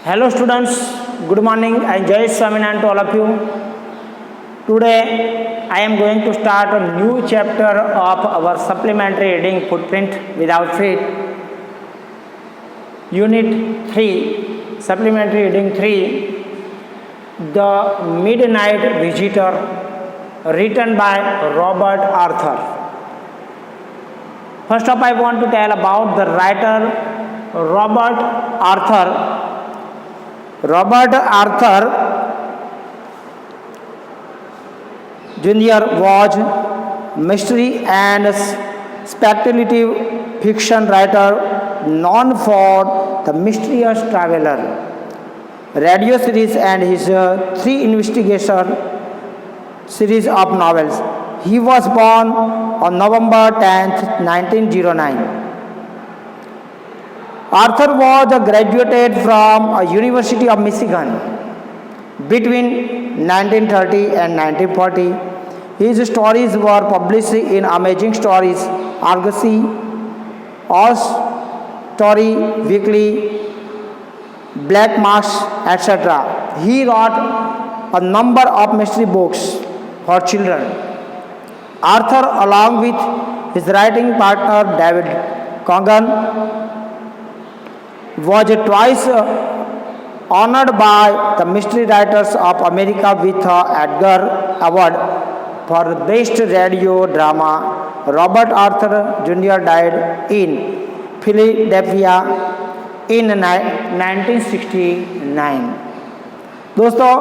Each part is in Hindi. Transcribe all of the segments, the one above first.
Hello students, good morning. I am Jay Swaminathan to all of you. Today I am going to start a new chapter of our supplementary reading footprint without feet. Unit 3, supplementary reading 3, The Midnight Visitor, written by Robert Arthur. First up, I want to tell about the writer Robert Arthur. Robert Arthur Jr. was mystery and speculative fiction writer known for The Mysterious Traveler radio series and his three investigation series of novels. He was born on November 10th, 1909. Arthur was graduated from a University of Michigan between 1930 and 1940. His stories were published in Amazing Stories, Argosy, Oz Story Weekly, Black Marks, etc. He wrote a number of mystery books for children. Arthur, along with his writing partner David Congdon, was twice honored by the Mystery Writers of America with Edgar Award for Best Radio Drama. Robert Arthur Jr. died in Philadelphia in 1969. दोस्तों,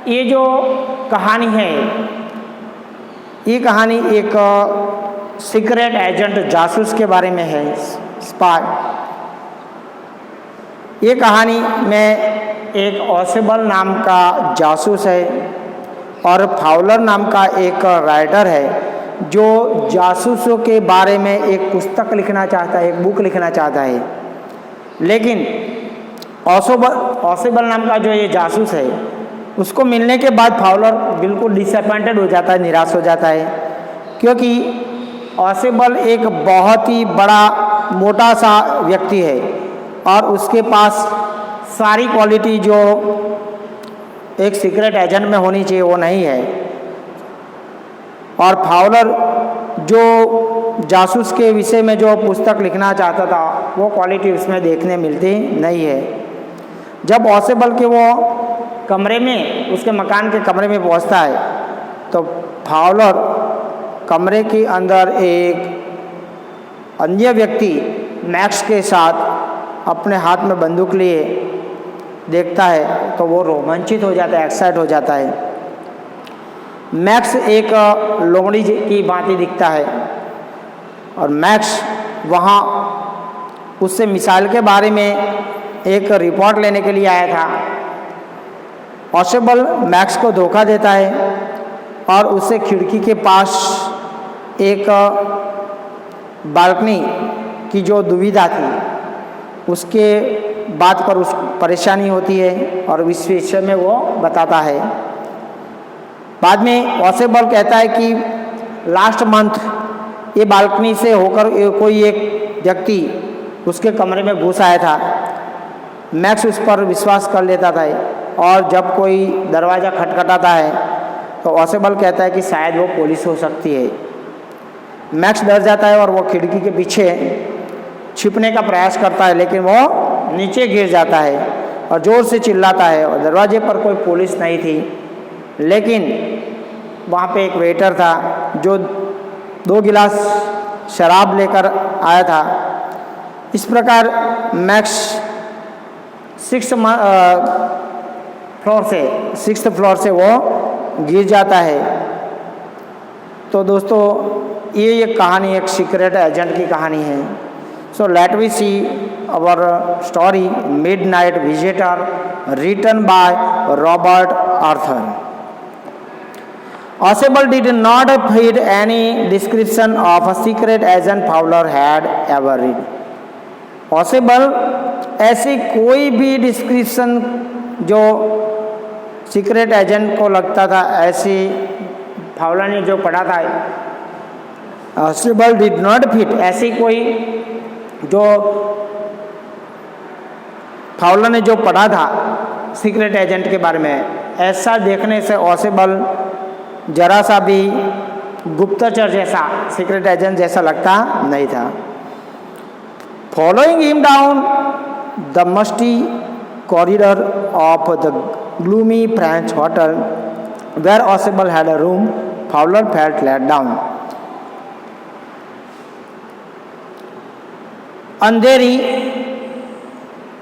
ये जो कहानी है, ये कहानी एक सीक्रेट एजेंट जासूस के बारे में है, स्पाई। ये कहानी में एक ऑसेबल नाम का जासूस है और फाउलर नाम का एक राइटर है जो जासूसों के बारे में एक पुस्तक लिखना चाहता है, एक बुक लिखना चाहता है। लेकिन ऑसेबल नाम का जो ये जासूस है, उसको मिलने के बाद फाउलर बिल्कुल डिसअपॉइंटेड हो जाता है, निराश हो जाता है, क्योंकि ऑसेबल एक बहुत ही बड़ा मोटा सा व्यक्ति है और उसके पास सारी क्वालिटी जो एक सीक्रेट एजेंट में होनी चाहिए वो नहीं है। और फाउलर जो जासूस के विषय में जो पुस्तक लिखना चाहता था वो क्वालिटी उसमें देखने मिलती नहीं है। जब ऑसेबल के वो कमरे में, उसके मकान के कमरे में पहुंचता है तो फाउलर कमरे के अंदर एक अन्य व्यक्ति मैक्स के साथ अपने हाथ में बंदूक लिए देखता है तो वो रोमांचित हो जाता है, एक्साइट हो जाता है। मैक्स एक लोमड़ी की भांति दिखता है और मैक्स वहाँ उससे मिसाइल के बारे में एक रिपोर्ट लेने के लिए आया था। ऑसेबल मैक्स को धोखा देता है और उससे खिड़की के पास एक बालकनी की जो दुविधा थी उसके बात पर उस परेशानी होती है और इस विषय में वो बताता है। बाद में ऑसेबल कहता है कि लास्ट मंथ ये बालकनी से होकर कोई एक व्यक्ति उसके कमरे में घुस आया था। मैक्स उस पर विश्वास कर लेता था और जब कोई दरवाज़ा खटखटाता है तो ऑसेबल कहता है कि शायद वो पुलिस हो सकती है। मैक्स डर जाता है और वो खिड़की के पीछे छिपने का प्रयास करता है, लेकिन वो नीचे गिर जाता है और ज़ोर से चिल्लाता है और दरवाजे पर कोई पुलिस नहीं थी, लेकिन वहाँ पे एक वेटर था जो 2 गिलास शराब लेकर आया था। इस प्रकार मैक्स 6th फ्लोर से वो गिर जाता है। तो दोस्तों, ये कहानी एक सीक्रेट एजेंट की कहानी है। So let we see our story, Midnight Visitor, written by Robert Arthur. Ausable did not fit any description of a secret agent Fowler had ever read. Ausable ऐसी कोई भी डिस्क्रिप्शन जो सीक्रेट एजेंट को लगता था, ऐसी फाउलर ने जो पढ़ा था, Ausable did not fit, ऐसी कोई जो फाउलर ने जो पढ़ा था सीक्रेट एजेंट के बारे में, ऐसा देखने से ऑसेबल जरा सा भी गुप्तचर जैसा, सीक्रेट एजेंट जैसा लगता नहीं था। Following him down the musty corridor of the gloomy French hotel where Ausable had a room, Fowler felt let down.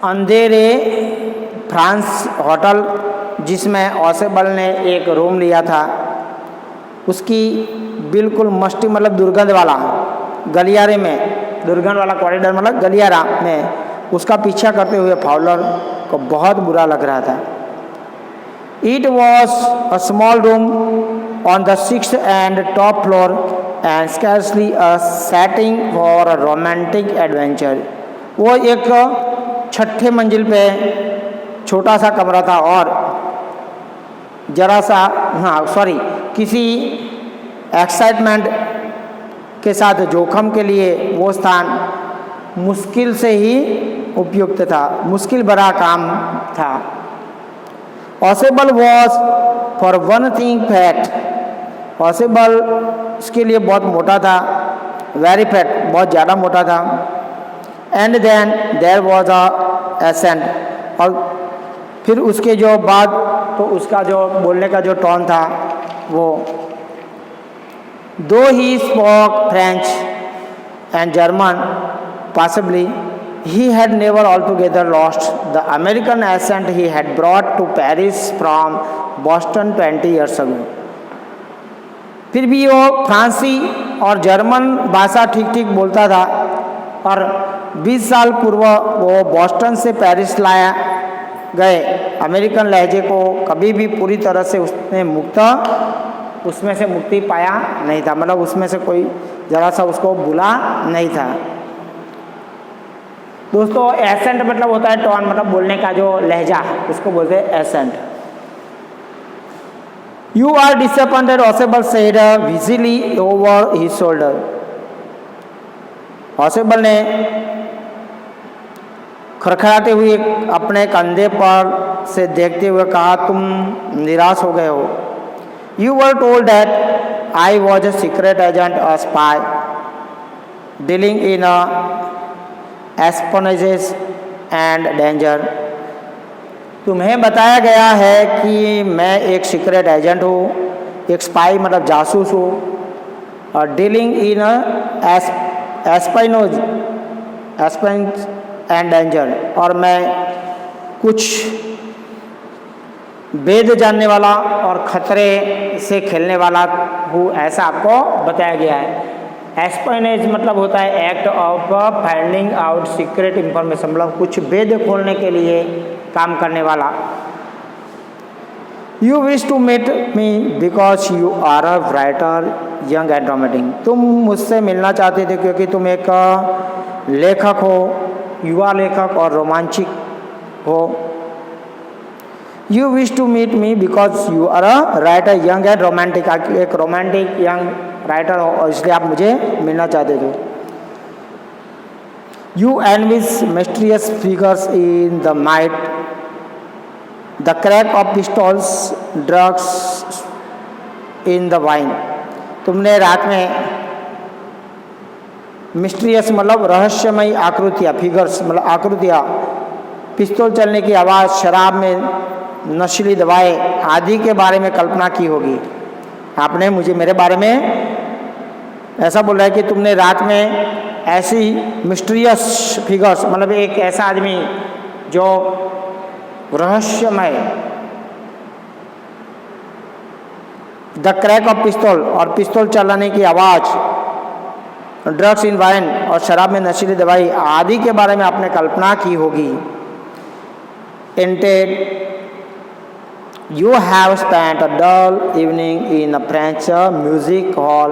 अंधेरे फ्रांस होटल जिसमें ऑसेबल ने एक रूम लिया था, उसकी बिल्कुल मस्ती मतलब दुर्गंध वाला गलियारे में, दुर्गंध वाला कॉरिडोर मतलब गलियारा में उसका पीछा करते हुए फाउलर को बहुत बुरा लग रहा था। It was a small room on the 6th and top floor and scarcely a setting for a romantic adventure। वो एक 6ठे मंजिल पे छोटा सा कमरा था और जरा सा किसी एक्साइटमेंट के साथ जोखम के लिए वो स्थान मुश्किल से ही उपयुक्त था, मुश्किल भरा काम था। Ausable was for one thing fat, Ausable इसके लिए बहुत मोटा था, वेरी फैट, बहुत ज़्यादा मोटा था। And then there was a ascent, और फिर उसके जो बाद तो उसका जो बोलने का जो टोन था वो, दो he spoke French and German possibly, he had never altogether lost the American accent he had brought to Paris from Boston 20 years ago। फिर भी वो फ्रांसी और जर्मन भाषा ठीक ठीक बोलता था और 20 साल पूर्व वो बॉस्टन से पेरिस लाया गए अमेरिकन लहजे को कभी भी पूरी तरह से उसमें से मुक्ति पाया नहीं था, मतलब उसमें से कोई ज़रा सा उसको बुला नहीं था। दोस्तों एसेंट मतलब होता है टोन, मतलब बोलने का जो लहजा, उसको बोलते हैं accent. You are disappointed, Ausable said wheezily over his shoulder. Ausable ने खड़खड़ाते हुए अपने कंधे पर से देखते हुए कहा, तुम निराश हो गए हो। You were told that I was a secret agent, a spy dealing in espionages and danger. तुम्हें बताया गया है कि मैं एक सीक्रेट एजेंट हूँ, एक स्पाई मतलब जासूस हूँ, और डीलिंग इन एस्पाइनोज एंड डेंजर, और मैं कुछ वेद जानने वाला और खतरे से खेलने वाला हूँ, ऐसा आपको बताया गया है। एस्पाइनेज मतलब होता है act of finding out secret information, मतलब कुछ वेद खोलने के लिए काम करने वाला। You wish to meet me because you are a writer young and romantic. तुम मुझसे मिलना चाहते थे क्योंकि तुम एक लेखक हो, युवा लेखक और रोमांचिक हो। You wish to meet me because you are a writer young and romantic, एक रोमांटिक यंग राइटर हो और इसलिए आप मुझे मिलना चाहते थे। You envision mysterious figures in the night, the crack of pistols, drugs in the wine. तुमने रात में मिस्टीरियस मतलब रहस्यमयी आकृतियाँ, फिगर्स मतलब आकृतियाँ, पिस्तौल चलने की आवाज़, शराब में नशीली दवाएं आदि के बारे में कल्पना की होगी। आपने मुझे मेरे बारे में ऐसा बोला है कि तुमने रात में ऐसी मिस्टीरियस फिगर्स मतलब एक ऐसा आदमी जो रहस्यमय, द क्रैक ऑफ पिस्तौल और पिस्तौल चलाने की आवाज़, ड्रग्स इन वाइन और शराब में नशीली दवाई आदि के बारे में आपने कल्पना की होगी। इंटेड you have spent a dull evening in a French music hall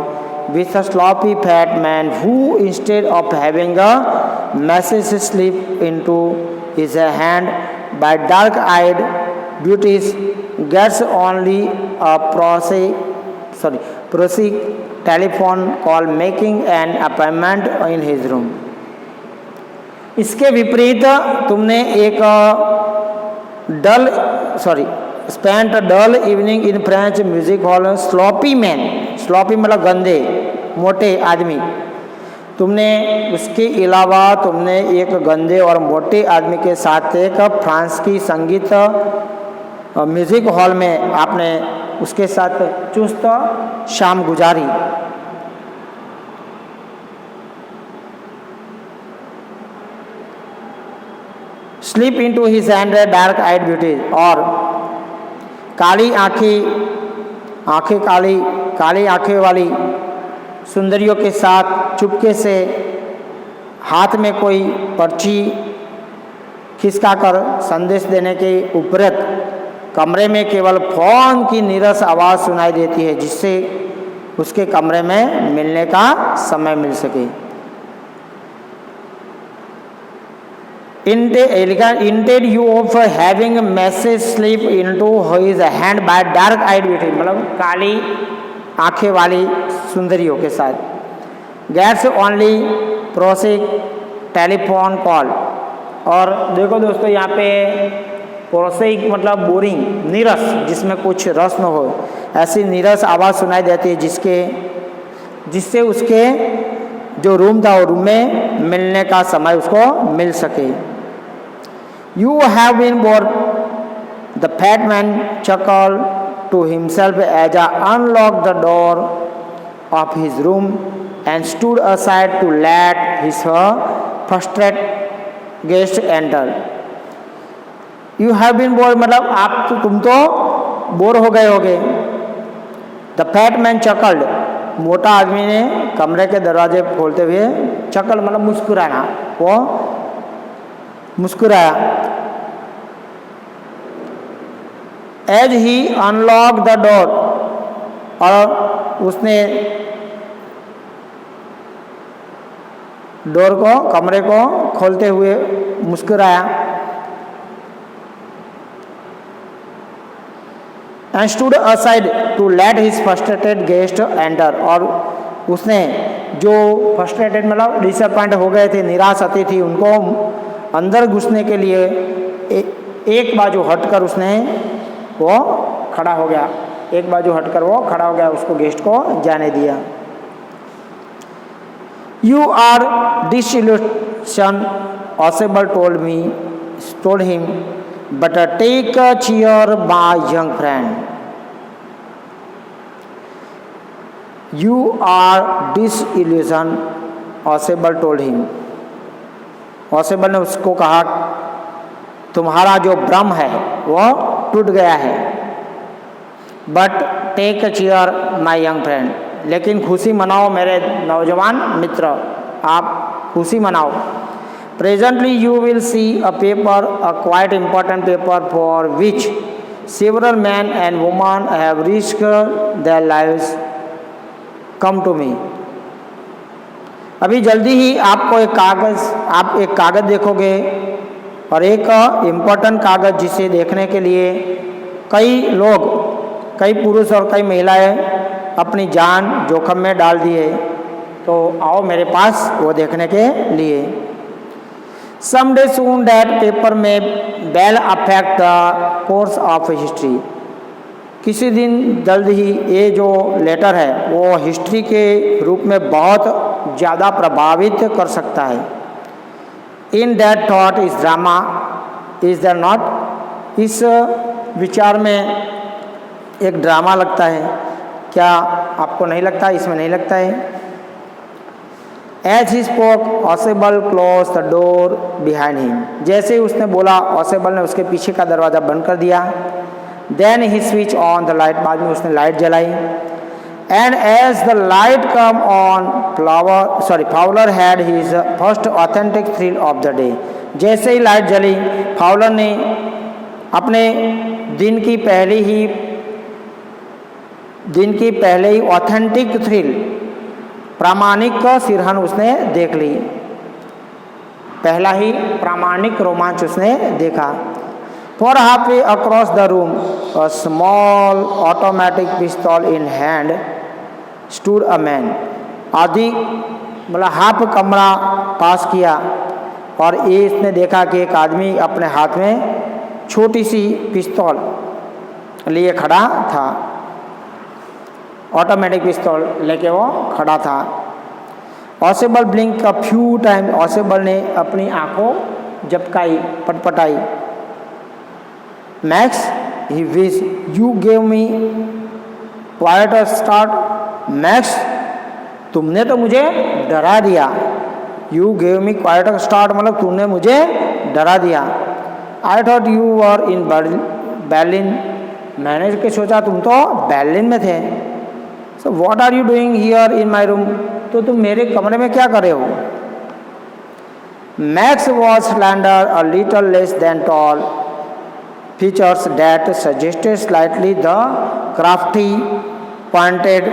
with a sloppy fat man who, instead of having a message slip into his hand by dark-eyed beauties, gets only a prosaic telephone call making an appointment in his room। इसके विपरीत तुमने एक spent dull evening in French music hall, sloppy man, sloppy मतलब गंदे मोटे आदमी, तुमने उसके अलावा तुमने एक गंदे और मोटे आदमी के साथ एक फ्रांस की संगीत म्यूजिक हॉल में आपने उसके साथ चुस्त शाम गुजारी। Slip into his hand dark eyed beauty, और काली आंखें वाली सुंदरियों के साथ चुपके से हाथ में कोई पर्ची खिसकाकर संदेश देने के उपरांत कमरे में केवल फोन की नीरस आवाज़ सुनाई देती है, जिससे उसके कमरे में मिलने का समय मिल सके। Instead you of having message slip into his hand by dark eyed beauty, मतलब काली आंखें वाली सुंदरियों के साथ। Gets only prussic telephone call, और देखो दोस्तों यहाँ पे प्रोसिक मतलब बोरिंग, नीरस, जिसमें कुछ रस न हो, ऐसी नीरस आवाज़ सुनाई देती है जिससे उसके जो रूम था वो रूम में मिलने का समय उसको मिल सके। You have been bored, the fat man chuckled to himself as he unlocked the door of his room and stood aside to let his frustrated guest enter. You have been bored मतलब तुम तो बोर हो गए होगे। The fat man chuckled, मोटा आदमी ने कमरे के दरवाजे खोलते हुए, चकल मतलब मुस्कुराना, वो मुस्कुराया। As he unlocked the door, और उसने डोर को, कमरे को खोलते हुए मुस्कुराया। And stood aside to let his frustrated guest enter, और उसने जो फ्रस्ट्रेटेड मतलब डिसअपॉइंट हो गए थे, निराश अतिथि, उनको अंदर घुसने के लिए एक बाजू हटकर उसने वो खड़ा हो गया, एक बाजू हटकर वो खड़ा हो गया, उसको गेस्ट को जाने दिया। You are disillusion Ausable told him, but take a chair my young friend. You are disillusion Ausable told him, Ausable ने उसको कहा तुम्हारा जो भ्रम है वो टूट गया है। But take a chair my young friend, लेकिन खुशी मनाओ मेरे नौजवान मित्र, आप खुशी मनाओ। Presently you will see a paper, a quite important paper for which several men and women have risked their lives, come to me. अभी जल्दी ही आपको आप एक कागज़ देखोगे, और एक इम्पोर्टेंट कागज़ जिसे देखने के लिए कई लोग, कई पुरुष और कई महिलाएं अपनी जान जोखिम में डाल दिए, तो आओ मेरे पास वो देखने के लिए। Someday soon that paper may well affect the course of history, किसी दिन जल्द ही ये जो लेटर है वो हिस्ट्री के रूप में बहुत ज़्यादा प्रभावित कर सकता है। In that thought is drama, is that not, इस विचार में एक ड्रामा लगता है, क्या आपको नहीं लगता, इसमें नहीं लगता है। As he spoke Ausable closed the door behind him, जैसे ही उसने बोला ऑसेबल ने उसके पीछे का दरवाज़ा बंद कर दिया। Then he switched on the light, बाद में उसने लाइट जलाई। And as the light came on Fowler had his first authentic thrill of the day, जैसे ही लाइट जली फाउलर ने अपने दिन की पहले ही ऑथेंटिक थ्रिल, प्रामाणिक सिरहन उसने देख ली, पहला ही प्रामाणिक रोमांच उसने देखा। For half way across the room a small automatic पिस्तौल in hand stood a man, आधी मतलब हाफ कमरा पास किया, और ये इसने देखा कि एक आदमी अपने हाथ में छोटी सी पिस्तौल लिए खड़ा था, ऑटोमेटिक पिस्तौल लेके वो खड़ा था। Ausable blink a few time, Ausable ने अपनी आंखों झपकाई, पटपटाई। Max he wish you gave me quite a start. Max तुमने तो मुझे डरा दिया। You gave me quite a start मतलब तुमने मुझे डरा दिया। I thought you were in Berlin, मैंने के सोचा तुम तो बर्लिन में थे। So what are you doing here in my room, तो तुम मेरे कमरे में क्या कर रहे हो। Max was slender, a little less than tall, features that suggested slightly the crafty pointed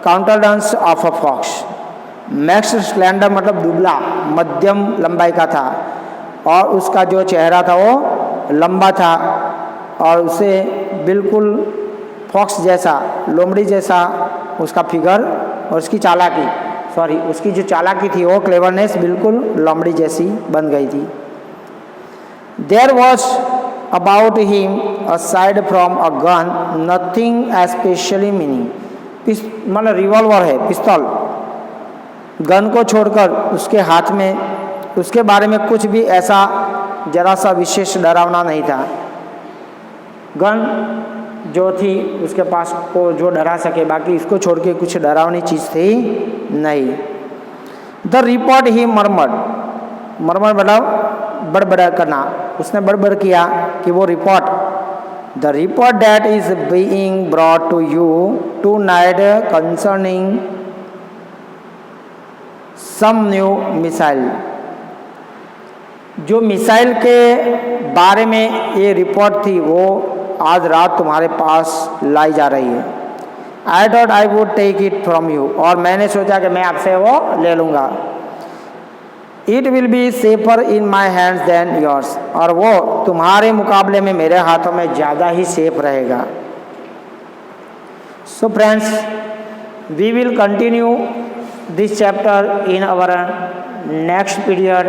countenance of a fox. Max slender मतलब दुबला, मध्यम लंबाई का था और उसका जो चेहरा था वो लंबा था और उसे बिल्कुल फॉक्स जैसा, लोमड़ी जैसा उसका फिगर और उसकी चालाकी, उसकी जो चालाकी थी वो क्लेवरनेस बिल्कुल लोमड़ी जैसी बन गई थी। There was about him aside from a gun nothing especially meaning, मतलब रिवॉल्वर है, पिस्तौल, गन को छोड़कर उसके हाथ में, उसके बारे में कुछ भी ऐसा जरा सा विशेष डरावना नहीं था। गन जो थी उसके पास को जो डरा सके, बाकी इसको छोड़ के कुछ डरावनी चीज़ थी नहीं। द रिपोर्ट ही मरमर मतलब बड़बड़ा करना, उसने बड़बड़ किया कि वो report, the report that is being brought to you tonight concerning some new missile, जो मिसाइल के बारे में ये रिपोर्ट थी वो आज रात तुम्हारे पास लाई जा रही है। I thought I would take it from you, और मैंने सोचा कि मैं आपसे वो ले लूँगा। It will be safer in my hands than yours, और वो तुम्हारे मुकाबले में मेरे हाथों में ज़्यादा ही सेफ रहेगा। So friends, we will continue this chapter in our next period.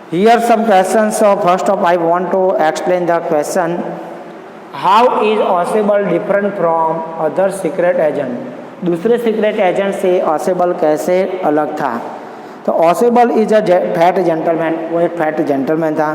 Here some questions. So first of I want to explain the question, how is Ausable different from other secret agent? दूसरे सीक्रेट एजेंट से ऑसेबल कैसे अलग था। तो Ausable is a fat gentleman, वो एक फैट जेंटलमैन था।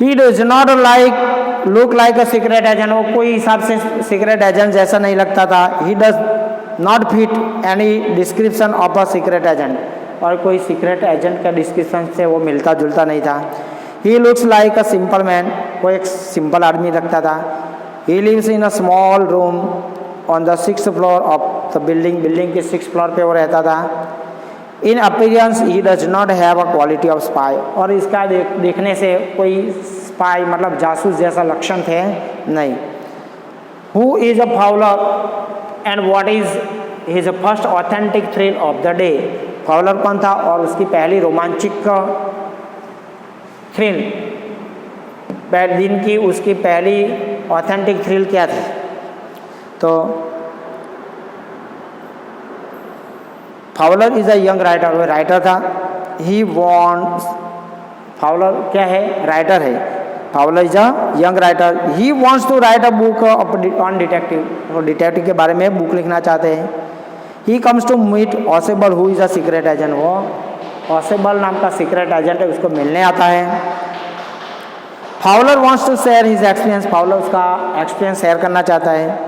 ही does not like look like a secret agent, वो कोई हिसाब से सीक्रेट एजेंट जैसा नहीं लगता था। ही does not fit any description of a secret agent, और कोई सीक्रेट एजेंट का डिस्क्रिप्शन से वो मिलता जुलता नहीं था। He looks like a simple man, वो एक सिंपल आदमी लगता था। He lives in a small room on the 6th floor of the building, building के 6th फ्लोर पे वो रहता था। In appearance he does not have a quality of spy, और इसका देखने से कोई स्पाई मतलब जासूस जैसा लक्षण थे नहीं। Who is a Fowler and what is his first authentic thrill of the day, Fowler कौन था और उसकी पहली रोमांचिक थ्रिल, दिन की उसकी पहली ऑथेंटिक थ्रिल क्या थी। तो Fowler is a young writer, वो राइटर था। ही वॉन्ट्स, फाउलर क्या है, राइटर है। Fowler is a young writer. He wants to write a book on detective, वो डिटेक्टिव के बारे में बुक लिखना चाहते हैं। He comes to meet Ausable who is a secret agent, वो ऑसेबल नाम का सीक्रेट एजेंट है, उसको मिलने आता है। Fowler wants to share his experience, Fowler उसका एक्सपीरियंस शेयर करना चाहता है।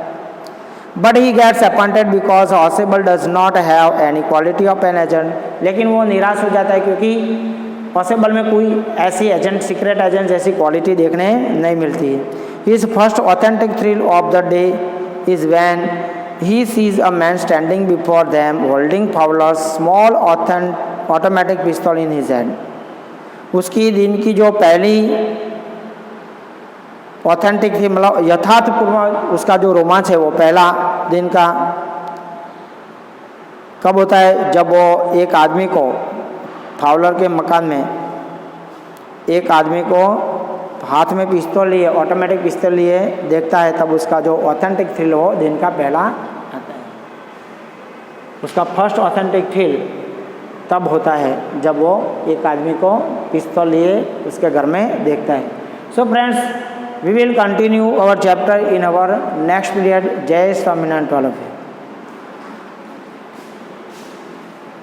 But he gets appointed because Ausable does not have any quality of an agent, लेकिन वो निराश हो जाता है क्योंकि ऑसेबल में कोई ऐसी एजेंट, सीक्रेट एजेंट जैसी क्वालिटी देखने नहीं मिलती। His first authentic thrill of the day is when he sees a man standing before them holding Fowler's small automatic pistol in his hand. उसकी दिन की जो पहली ऑथेंटिक थी, मतलब यथार्थपूर्ण उसका जो रोमांच है, वो पहला दिन का कब होता है, जब वो एक आदमी को, फाउलर के मकान में एक आदमी को हाथ में पिस्तौल लिए, ऑटोमेटिक पिस्तौल लिए देखता है, तब उसका जो ऑथेंटिक थ्रिल हो दिन का पहला आता है। उसका फर्स्ट ऑथेंटिक फील तब होता है जब वो एक आदमी को पिस्तौल लिए उसके घर में देखता है। So friends, we will continue our chapter in our next period. जय Swaminarayan to all of you.